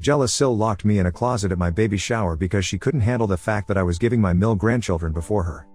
Jealous SIL locked me in a closet at my baby shower because she couldn't handle the fact that I was giving my grandchildren before her.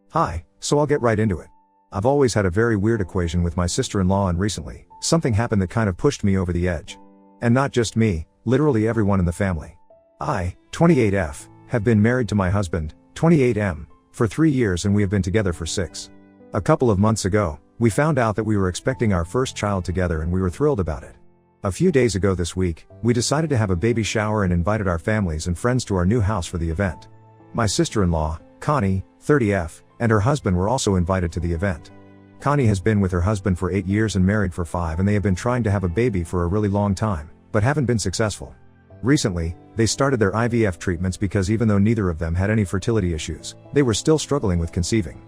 Hi, so I'll get right into it. I've always had a very weird equation with my sister-in-law, and recently, something happened that kind of pushed me over the edge. And not just me, literally everyone in the family. I, 28F, have been married to my husband, 28M, for 3 years, and we have been together for 6. A couple of months ago, we found out that we were expecting our first child together, and we were thrilled about it. A few days ago this week, we decided to have a baby shower and invited our families and friends to our new house for the event. My sister-in-law, Connie, 30F, and her husband were also invited to the event. Connie has been with her husband for 8 years and married for 5, and they have been trying to have a baby for a really long time, but haven't been successful. Recently, they started their IVF treatments because even though neither of them had any fertility issues, they were still struggling with conceiving.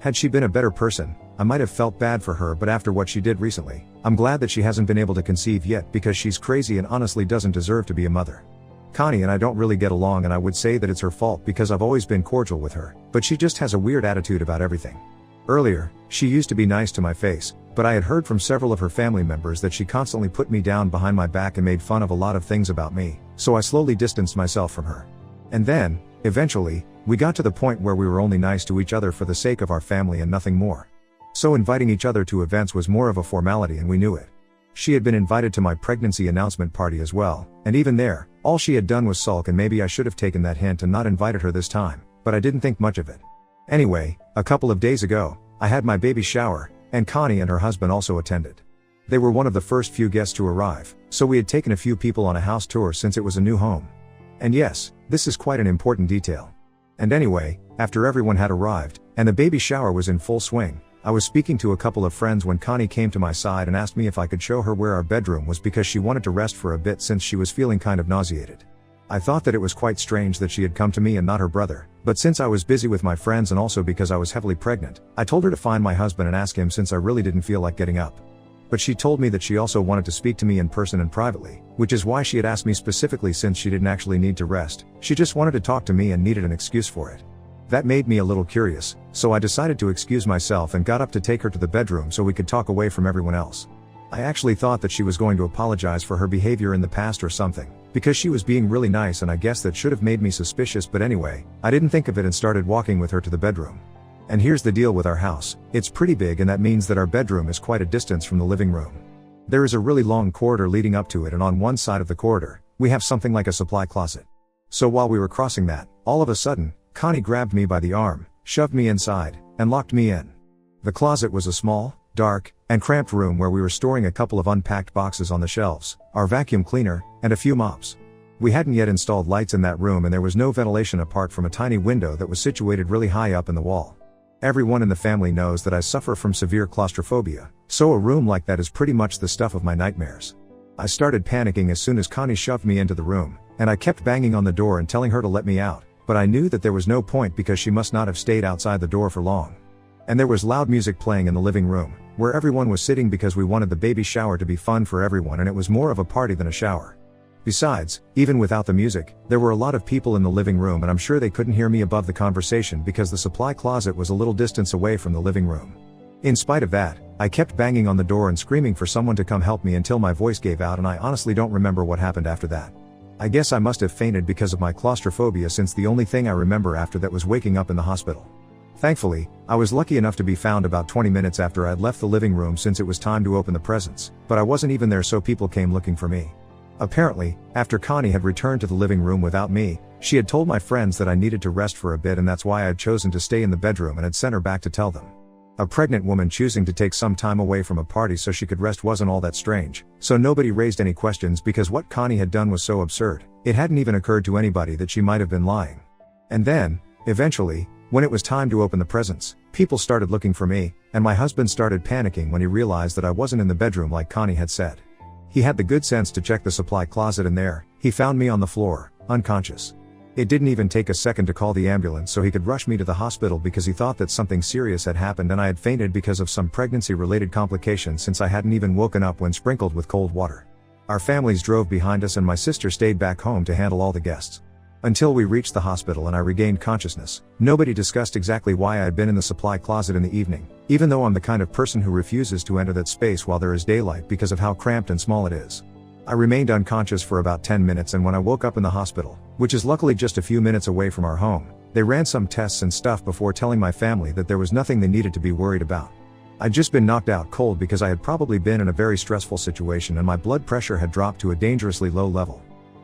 Had she been a better person, I might have felt bad for her, but after what she did recently, I'm glad that she hasn't been able to conceive yet, because she's crazy and honestly doesn't deserve to be a mother. Connie and I don't really get along, and I would say that it's her fault because I've always been cordial with her, but she just has a weird attitude about everything. Earlier, she used to be nice to my face, but I had heard from several of her family members that she constantly put me down behind my back and made fun of a lot of things about me, so I slowly distanced myself from her. And then, eventually, we got to the point where we were only nice to each other for the sake of our family and nothing more. So inviting each other to events was more of a formality, and we knew it. She had been invited to my pregnancy announcement party as well, and even there, all she had done was sulk, and maybe I should have taken that hint and not invited her this time, but I didn't think much of it. Anyway, a couple of days ago, I had my baby shower, and Connie and her husband also attended. They were one of the first few guests to arrive, so we had taken a few people on a house tour since it was a new home. And yes, this is quite an important detail. And anyway, after everyone had arrived, and the baby shower was in full swing, I was speaking to a couple of friends when Connie came to my side and asked me if I could show her where our bedroom was, because she wanted to rest for a bit since she was feeling kind of nauseated. I thought that it was quite strange that she had come to me and not her brother, but since I was busy with my friends and also because I was heavily pregnant, I told her to find my husband and ask him, since I really didn't feel like getting up. But she told me that she also wanted to speak to me in person and privately, which is why she had asked me specifically, since she didn't actually need to rest, she just wanted to talk to me and needed an excuse for it. That made me a little curious, so I decided to excuse myself and got up to take her to the bedroom so we could talk away from everyone else. I actually thought that she was going to apologize for her behavior in the past or something, because she was being really nice, and I guess that should have made me suspicious, but anyway, I didn't think of it and started walking with her to the bedroom. And here's the deal with our house: it's pretty big, and that means that our bedroom is quite a distance from the living room. There is a really long corridor leading up to it, and on one side of the corridor, we have something like a supply closet. So while we were crossing that, all of a sudden, Connie grabbed me by the arm, shoved me inside, and locked me in. The closet was a small, dark, and cramped room where we were storing a couple of unpacked boxes on the shelves, our vacuum cleaner, and a few mops. We hadn't yet installed lights in that room, and there was no ventilation apart from a tiny window that was situated really high up in the wall. Everyone in the family knows that I suffer from severe claustrophobia, so a room like that is pretty much the stuff of my nightmares. I started panicking as soon as Connie shoved me into the room, and I kept banging on the door and telling her to let me out, but I knew that there was no point because she must not have stayed outside the door for long. And there was loud music playing in the living room, where everyone was sitting, because we wanted the baby shower to be fun for everyone, and it was more of a party than a shower. Besides, even without the music, there were a lot of people in the living room, and I'm sure they couldn't hear me above the conversation because the supply closet was a little distance away from the living room. In spite of that, I kept banging on the door and screaming for someone to come help me until my voice gave out, and I honestly don't remember what happened after that. I guess I must have fainted because of my claustrophobia, since the only thing I remember after that was waking up in the hospital. Thankfully, I was lucky enough to be found about 20 minutes after I'd left the living room, since it was time to open the presents, but I wasn't even there, so people came looking for me. Apparently, after Connie had returned to the living room without me, she had told my friends that I needed to rest for a bit, and that's why I had chosen to stay in the bedroom and had sent her back to tell them. A pregnant woman choosing to take some time away from a party so she could rest wasn't all that strange, so nobody raised any questions, because what Connie had done was so absurd, it hadn't even occurred to anybody that she might have been lying. And then, eventually, when it was time to open the presents, people started looking for me, and my husband started panicking when he realized that I wasn't in the bedroom like Connie had said. He had the good sense to check the supply closet, and there, he found me on the floor, unconscious. It didn't even take a second to call the ambulance so he could rush me to the hospital, because he thought that something serious had happened and I had fainted because of some pregnancy-related complications, since I hadn't even woken up when sprinkled with cold water. Our families drove behind us, and my sister stayed back home to handle all the guests. Until we reached the hospital and I regained consciousness, nobody discussed exactly why I had been in the supply closet in the evening, even though I'm the kind of person who refuses to enter that space while there is daylight because of how cramped and small it is. I remained unconscious for about 10 minutes, and when I woke up in the hospital, which is luckily just a few minutes away from our home, they ran some tests and stuff before telling my family that there was nothing they needed to be worried about. I'd just been knocked out cold because I had probably been in a very stressful situation and my blood pressure had dropped to a dangerously low level.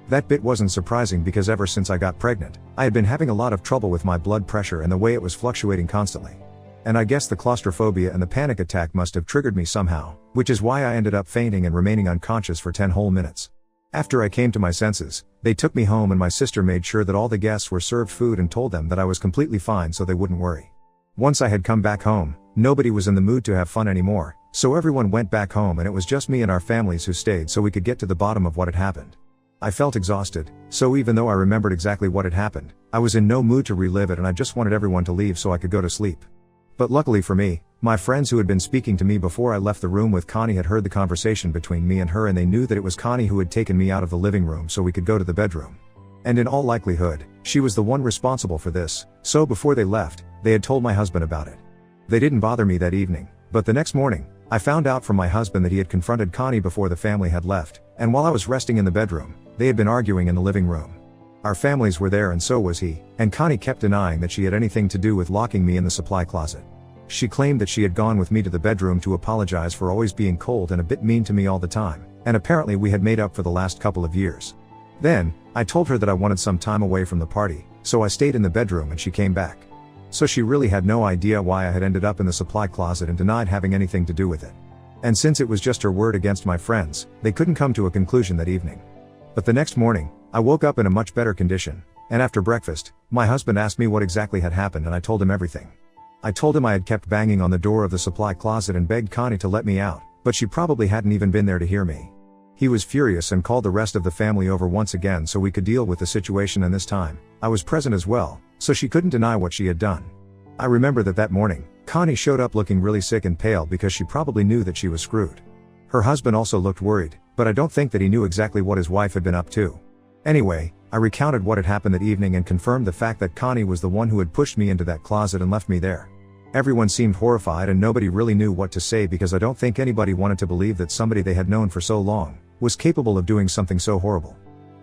That bit wasn't surprising because ever since I got pregnant, I had been having a lot of trouble with my blood pressure and the way it was fluctuating constantly. And I guess the claustrophobia and the panic attack must have triggered me somehow, which is why I ended up fainting and remaining unconscious for 10 whole minutes. After I came to my senses, they took me home and my sister made sure that all the guests were served food and told them that I was completely fine so they wouldn't worry. Once I had come back home, nobody was in the mood to have fun anymore, so everyone went back home and it was just me and our families who stayed so we could get to the bottom of what had happened. I felt exhausted, so even though I remembered exactly what had happened, I was in no mood to relive it and I just wanted everyone to leave so I could go to sleep. But luckily for me, my friends who had been speaking to me before I left the room with Connie had heard the conversation between me and her, and they knew that it was Connie who had taken me out of the living room so we could go to the bedroom. And in all likelihood, she was the one responsible for this, so before they left, they had told my husband about it. They didn't bother me that evening, but the next morning, I found out from my husband that he had confronted Connie before the family had left, and while I was resting in the bedroom, they had been arguing in the living room. Our families were there and so was he, and Connie kept denying that she had anything to do with locking me in the supply closet. She claimed that she had gone with me to the bedroom to apologize for always being cold and a bit mean to me all the time, and apparently we had made up for the last couple of years. Then, I told her that I wanted some time away from the party, so I stayed in the bedroom and she came back. So she really had no idea why I had ended up in the supply closet and denied having anything to do with it. And since it was just her word against my friends, they couldn't come to a conclusion that evening. But the next morning, I woke up in a much better condition, and after breakfast, my husband asked me what exactly had happened and I told him everything. I told him I had kept banging on the door of the supply closet and begged Connie to let me out, but she probably hadn't even been there to hear me. He was furious and called the rest of the family over once again so we could deal with the situation, and this time, I was present as well, so she couldn't deny what she had done. I remember that morning, Connie showed up looking really sick and pale because she probably knew that she was screwed. Her husband also looked worried, but I don't think that he knew exactly what his wife had been up to. Anyway, I recounted what had happened that evening and confirmed the fact that Connie was the one who had pushed me into that closet and left me there. Everyone seemed horrified and nobody really knew what to say because I don't think anybody wanted to believe that somebody they had known for so long was capable of doing something so horrible.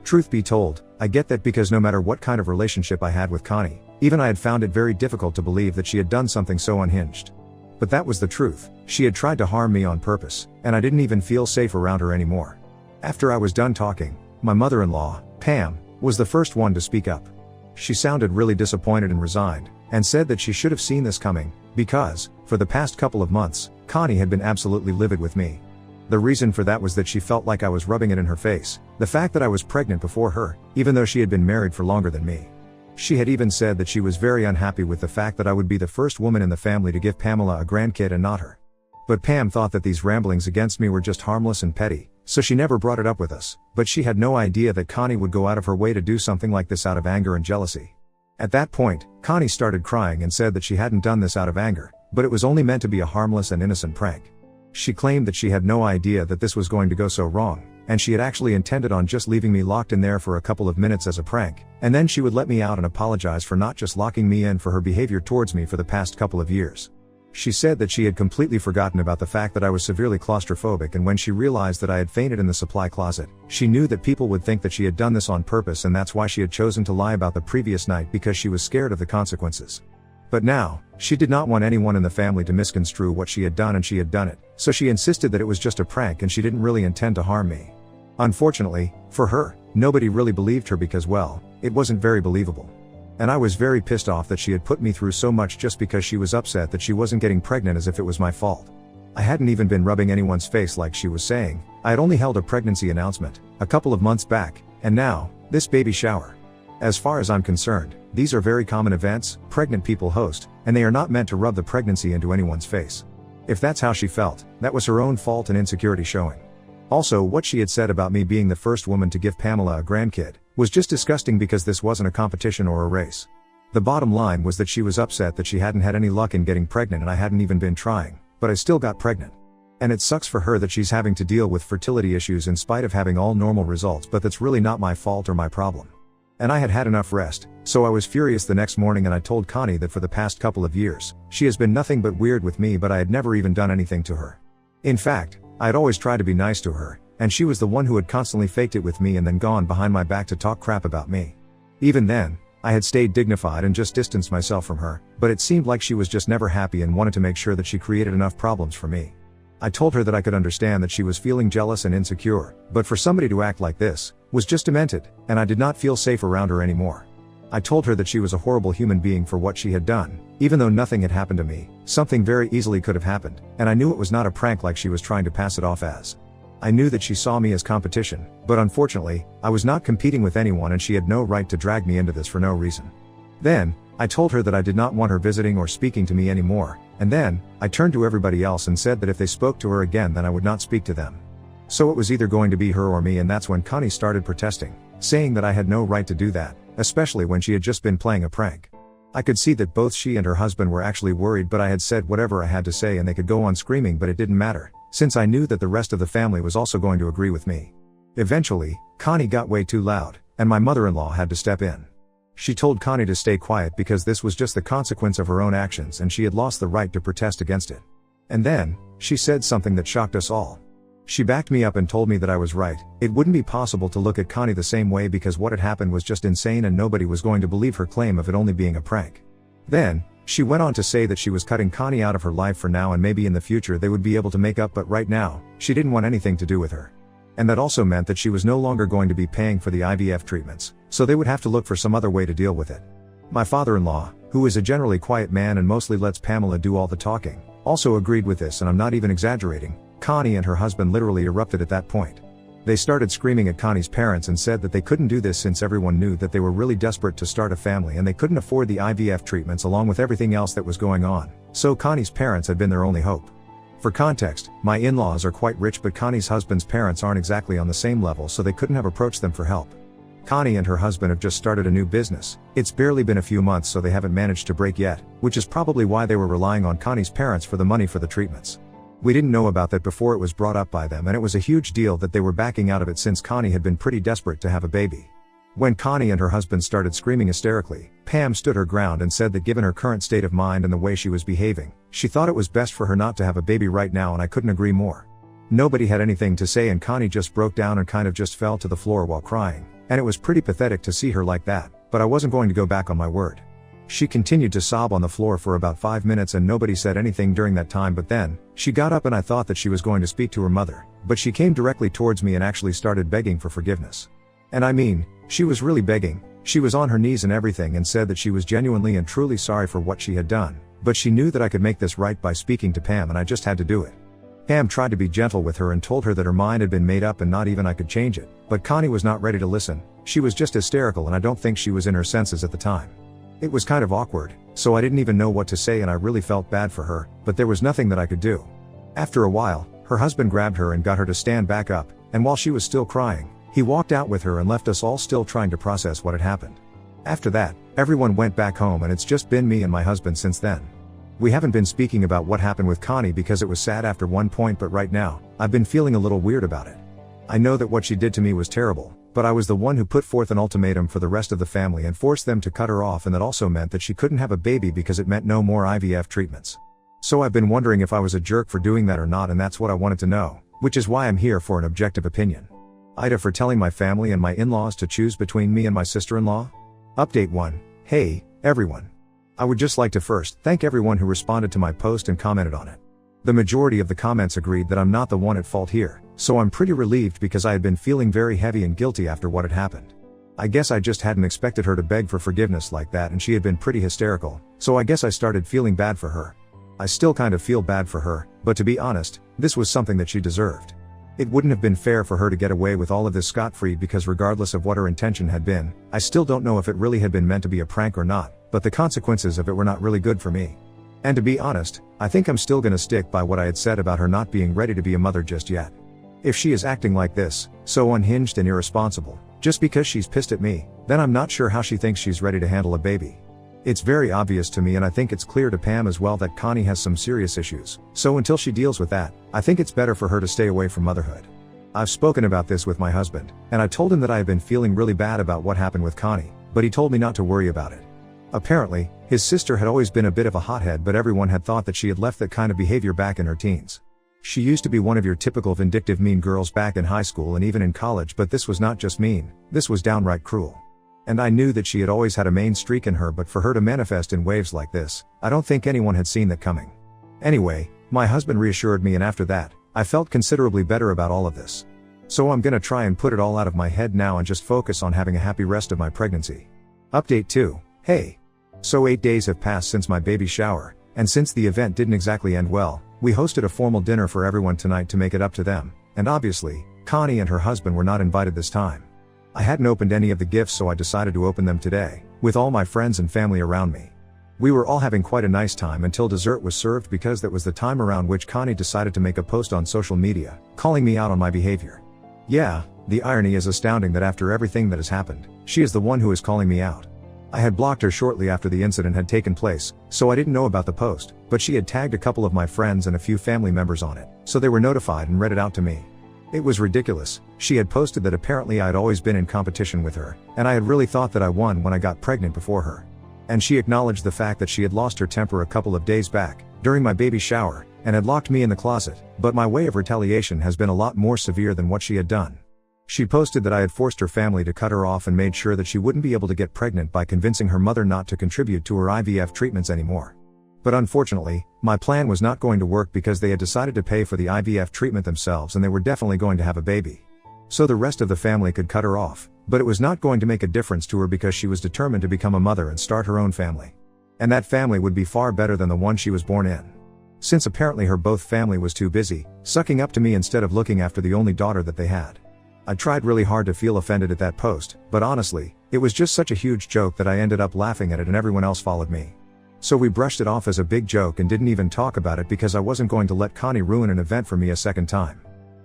Truth be told, I get that because no matter what kind of relationship I had with Connie, even I had found it very difficult to believe that she had done something so unhinged. But that was the truth. She had tried to harm me on purpose, and I didn't even feel safe around her anymore. After I was done talking, my mother-in-law, Pam, was the first one to speak up. She sounded really disappointed and resigned, and said that she should have seen this coming, because, for the past couple of months, Connie had been absolutely livid with me. The reason for that was that she felt like I was rubbing it in her face, the fact that I was pregnant before her, even though she had been married for longer than me. She had even said that she was very unhappy with the fact that I would be the first woman in the family to give Pamela a grandkid and not her. But Pam thought that these ramblings against me were just harmless and petty, so she never brought it up with us, but she had no idea that Connie would go out of her way to do something like this out of anger and jealousy. At that point, Connie started crying and said that she hadn't done this out of anger, but it was only meant to be a harmless and innocent prank. She claimed that she had no idea that this was going to go so wrong, and she had actually intended on just leaving me locked in there for a couple of minutes as a prank, and then she would let me out and apologize for not just locking me in for her behavior towards me for the past couple of years. She said that she had completely forgotten about the fact that I was severely claustrophobic, and when she realized that I had fainted in the supply closet, she knew that people would think that she had done this on purpose, and that's why she had chosen to lie about the previous night, because she was scared of the consequences. But now, she did not want anyone in the family to misconstrue what she had done, and she had done it, so she insisted that it was just a prank and she didn't really intend to harm me. Unfortunately, for her, nobody really believed her because, well, it wasn't very believable. And I was very pissed off that she had put me through so much just because she was upset that she wasn't getting pregnant, as if it was my fault. I hadn't even been rubbing anyone's face like she was saying. I had only held a pregnancy announcement a couple of months back, and now, this baby shower. As far as I'm concerned, these are very common events pregnant people host, and they are not meant to rub the pregnancy into anyone's face. If that's how she felt, that was her own fault and insecurity showing. Also, what she had said about me being the first woman to give Pamela a grandkid was just disgusting, because this wasn't a competition or a race. The bottom line was that she was upset that she hadn't had any luck in getting pregnant, and I hadn't even been trying, but I still got pregnant. And it sucks for her that she's having to deal with fertility issues in spite of having all normal results, but that's really not my fault or my problem. And I had had enough rest, so I was furious the next morning, and I told Connie that for the past couple of years, she has been nothing but weird with me, but I had never even done anything to her. In fact, I had always tried to be nice to her, and she was the one who had constantly faked it with me and then gone behind my back to talk crap about me. Even then, I had stayed dignified and just distanced myself from her, but it seemed like she was just never happy and wanted to make sure that she created enough problems for me. I told her that I could understand that she was feeling jealous and insecure, but for somebody to act like this, was just demented, and I did not feel safe around her anymore. I told her that she was a horrible human being for what she had done, even though nothing had happened to me, something very easily could have happened, and I knew it was not a prank like she was trying to pass it off as. I knew that she saw me as competition, but unfortunately, I was not competing with anyone and she had no right to drag me into this for no reason. Then, I told her that I did not want her visiting or speaking to me anymore, and then, I turned to everybody else and said that if they spoke to her again then I would not speak to them. So it was either going to be her or me, and that's when Connie started protesting, saying that I had no right to do that, especially when she had just been playing a prank. I could see that both she and her husband were actually worried, but I had said whatever I had to say and they could go on screaming, but it didn't matter, since I knew that the rest of the family was also going to agree with me. Eventually, Connie got way too loud, and my mother-in-law had to step in. She told Connie to stay quiet because this was just the consequence of her own actions and she had lost the right to protest against it. And then, she said something that shocked us all. She backed me up and told me that I was right. It wouldn't be possible to look at Connie the same way because what had happened was just insane and nobody was going to believe her claim of it only being a prank. Then, she went on to say that she was cutting Connie out of her life for now and maybe in the future they would be able to make up, but right now, she didn't want anything to do with her. And that also meant that she was no longer going to be paying for the IVF treatments, so they would have to look for some other way to deal with it. My father-in-law, who is a generally quiet man and mostly lets Pamela do all the talking, also agreed with this, and I'm not even exaggerating. Connie and her husband literally erupted at that point. They started screaming at Connie's parents and said that they couldn't do this since everyone knew that they were really desperate to start a family and they couldn't afford the IVF treatments along with everything else that was going on, so Connie's parents had been their only hope. For context, my in-laws are quite rich, but Connie's husband's parents aren't exactly on the same level, so they couldn't have approached them for help. Connie and her husband have just started a new business. It's barely been a few months, so they haven't managed to break yet, which is probably why they were relying on Connie's parents for the money for the treatments. We didn't know about that before it was brought up by them, and it was a huge deal that they were backing out of it since Connie had been pretty desperate to have a baby. When Connie and her husband started screaming hysterically, Pam stood her ground and said that given her current state of mind and the way she was behaving, she thought it was best for her not to have a baby right now, and I couldn't agree more. Nobody had anything to say and Connie just broke down and kind of just fell to the floor while crying, and it was pretty pathetic to see her like that, but I wasn't going to go back on my word. She continued to sob on the floor for about 5 minutes and nobody said anything during that time, but then, she got up and I thought that she was going to speak to her mother, but she came directly towards me and actually started begging for forgiveness. And I mean, she was really begging. She was on her knees and everything and said that she was genuinely and truly sorry for what she had done, but she knew that I could make this right by speaking to Pam and I just had to do it. Pam tried to be gentle with her and told her that her mind had been made up and not even I could change it, but Connie was not ready to listen. She was just hysterical and I don't think she was in her senses at the time. It was kind of awkward, so I didn't even know what to say and I really felt bad for her, but there was nothing that I could do. After a while, her husband grabbed her and got her to stand back up, and while she was still crying, he walked out with her and left us all still trying to process what had happened. After that, everyone went back home and it's just been me and my husband since then. We haven't been speaking about what happened with Connie because it was sad after one point, but right now, I've been feeling a little weird about it. I know that what she did to me was terrible, but I was the one who put forth an ultimatum for the rest of the family and forced them to cut her off, and that also meant that she couldn't have a baby because it meant no more IVF treatments. So I've been wondering if I was a jerk for doing that or not, and that's what I wanted to know, which is why I'm here for an objective opinion. Ida for telling my family and my in-laws to choose between me and my sister-in-law? Update 1. Hey, everyone. I would just like to first thank everyone who responded to my post and commented on it. The majority of the comments agreed that I'm not the one at fault here, so I'm pretty relieved because I had been feeling very heavy and guilty after what had happened. I guess I just hadn't expected her to beg for forgiveness like that, and she had been pretty hysterical, so I guess I started feeling bad for her. I still kind of feel bad for her, but to be honest, this was something that she deserved. It wouldn't have been fair for her to get away with all of this scot-free because regardless of what her intention had been, I still don't know if it really had been meant to be a prank or not, but the consequences of it were not really good for me. And to be honest, I think I'm still gonna stick by what I had said about her not being ready to be a mother just yet. If she is acting like this, so unhinged and irresponsible, just because she's pissed at me, then I'm not sure how she thinks she's ready to handle a baby. It's very obvious to me, and I think it's clear to Pam as well, that Connie has some serious issues, so until she deals with that, I think it's better for her to stay away from motherhood. I've spoken about this with my husband, and I told him that I have been feeling really bad about what happened with Connie, but he told me not to worry about it. Apparently, his sister had always been a bit of a hothead, but everyone had thought that she had left that kind of behavior back in her teens. She used to be one of your typical vindictive mean girls back in high school and even in college, but this was not just mean, this was downright cruel. And I knew that she had always had a mean streak in her, but for her to manifest in waves like this, I don't think anyone had seen that coming. Anyway, my husband reassured me, and after that, I felt considerably better about all of this. So I'm gonna try and put it all out of my head now and just focus on having a happy rest of my pregnancy. Update 2. Hey. So 8 days have passed since my baby shower, and since the event didn't exactly end well, we hosted a formal dinner for everyone tonight to make it up to them, and obviously, Connie and her husband were not invited this time. I hadn't opened any of the gifts, so I decided to open them today, with all my friends and family around me. We were all having quite a nice time until dessert was served, because that was the time around which Connie decided to make a post on social media, calling me out on my behavior. Yeah, the irony is astounding that after everything that has happened, she is the one who is calling me out. I had blocked her shortly after the incident had taken place, so I didn't know about the post, but she had tagged a couple of my friends and a few family members on it, so they were notified and read it out to me. It was ridiculous. She had posted that apparently I had always been in competition with her, and I had really thought that I won when I got pregnant before her. And she acknowledged the fact that she had lost her temper a couple of days back, during my baby shower, and had locked me in the closet, but my way of retaliation has been a lot more severe than what she had done. She posted that I had forced her family to cut her off and made sure that she wouldn't be able to get pregnant by convincing her mother not to contribute to her IVF treatments anymore. But unfortunately, my plan was not going to work, because they had decided to pay for the IVF treatment themselves and they were definitely going to have a baby. So the rest of the family could cut her off, but it was not going to make a difference to her because she was determined to become a mother and start her own family. And that family would be far better than the one she was born in. Since apparently her both family was too busy, sucking up to me instead of looking after the only daughter that they had. I tried really hard to feel offended at that post, but honestly, it was just such a huge joke that I ended up laughing at it and everyone else followed me. So we brushed it off as a big joke and didn't even talk about it, because I wasn't going to let Connie ruin an event for me a second time.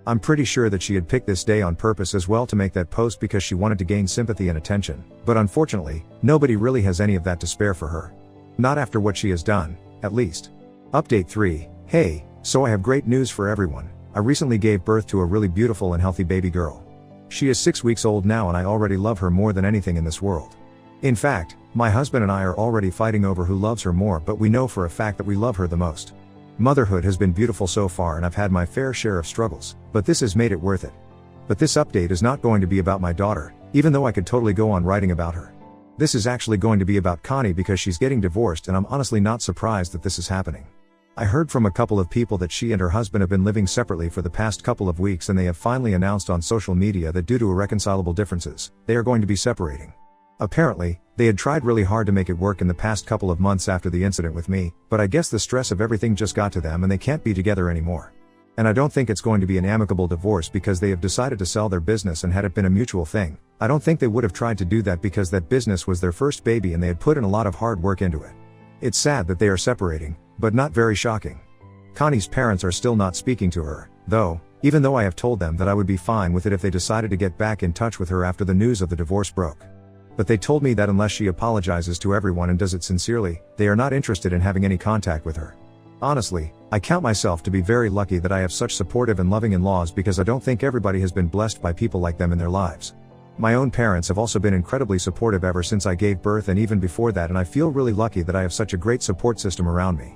I'm pretty sure that she had picked this day on purpose as well to make that post because she wanted to gain sympathy and attention, but unfortunately, nobody really has any of that to spare for her. Not after what she has done, at least. Update 3. Hey, so I have great news for everyone. I recently gave birth to a really beautiful and healthy baby girl. She is 6 weeks old now and I already love her more than anything in this world. In fact, my husband and I are already fighting over who loves her more, but we know for a fact that we love her the most. Motherhood has been beautiful so far and I've had my fair share of struggles, but this has made it worth it. But this update is not going to be about my daughter, even though I could totally go on writing about her. This is actually going to be about Connie, because she's getting divorced and I'm honestly not surprised that this is happening. I heard from a couple of people that she and her husband have been living separately for the past couple of weeks, and they have finally announced on social media that due to irreconcilable differences, they are going to be separating. Apparently, they had tried really hard to make it work in the past couple of months after the incident with me, but I guess the stress of everything just got to them and they can't be together anymore. And I don't think it's going to be an amicable divorce, because they have decided to sell their business, and had it been a mutual thing, I don't think they would have tried to do that, because that business was their first baby and they had put in a lot of hard work into it. It's sad that they are separating, but not very shocking. Connie's parents are still not speaking to her, though, even though I have told them that I would be fine with it if they decided to get back in touch with her after the news of the divorce broke. But they told me that unless she apologizes to everyone and does it sincerely, they are not interested in having any contact with her. Honestly, I count myself to be very lucky that I have such supportive and loving in-laws, because I don't think everybody has been blessed by people like them in their lives. My own parents have also been incredibly supportive ever since I gave birth and even before that, and I feel really lucky that I have such a great support system around me.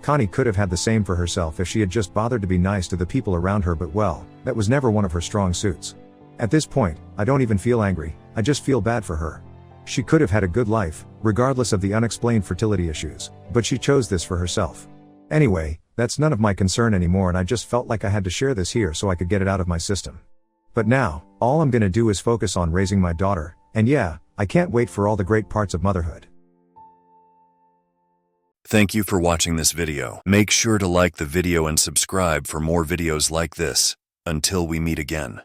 Connie could have had the same for herself if she had just bothered to be nice to the people around her, but well, that was never one of her strong suits. At this point, I don't even feel angry, I just feel bad for her. She could have had a good life, regardless of the unexplained fertility issues, but she chose this for herself. Anyway, that's none of my concern anymore, and I just felt like I had to share this here so I could get it out of my system. But now, all I'm gonna do is focus on raising my daughter, and yeah, I can't wait for all the great parts of motherhood. Thank you for watching this video. Make sure to like the video and subscribe for more videos like this. Until we meet again.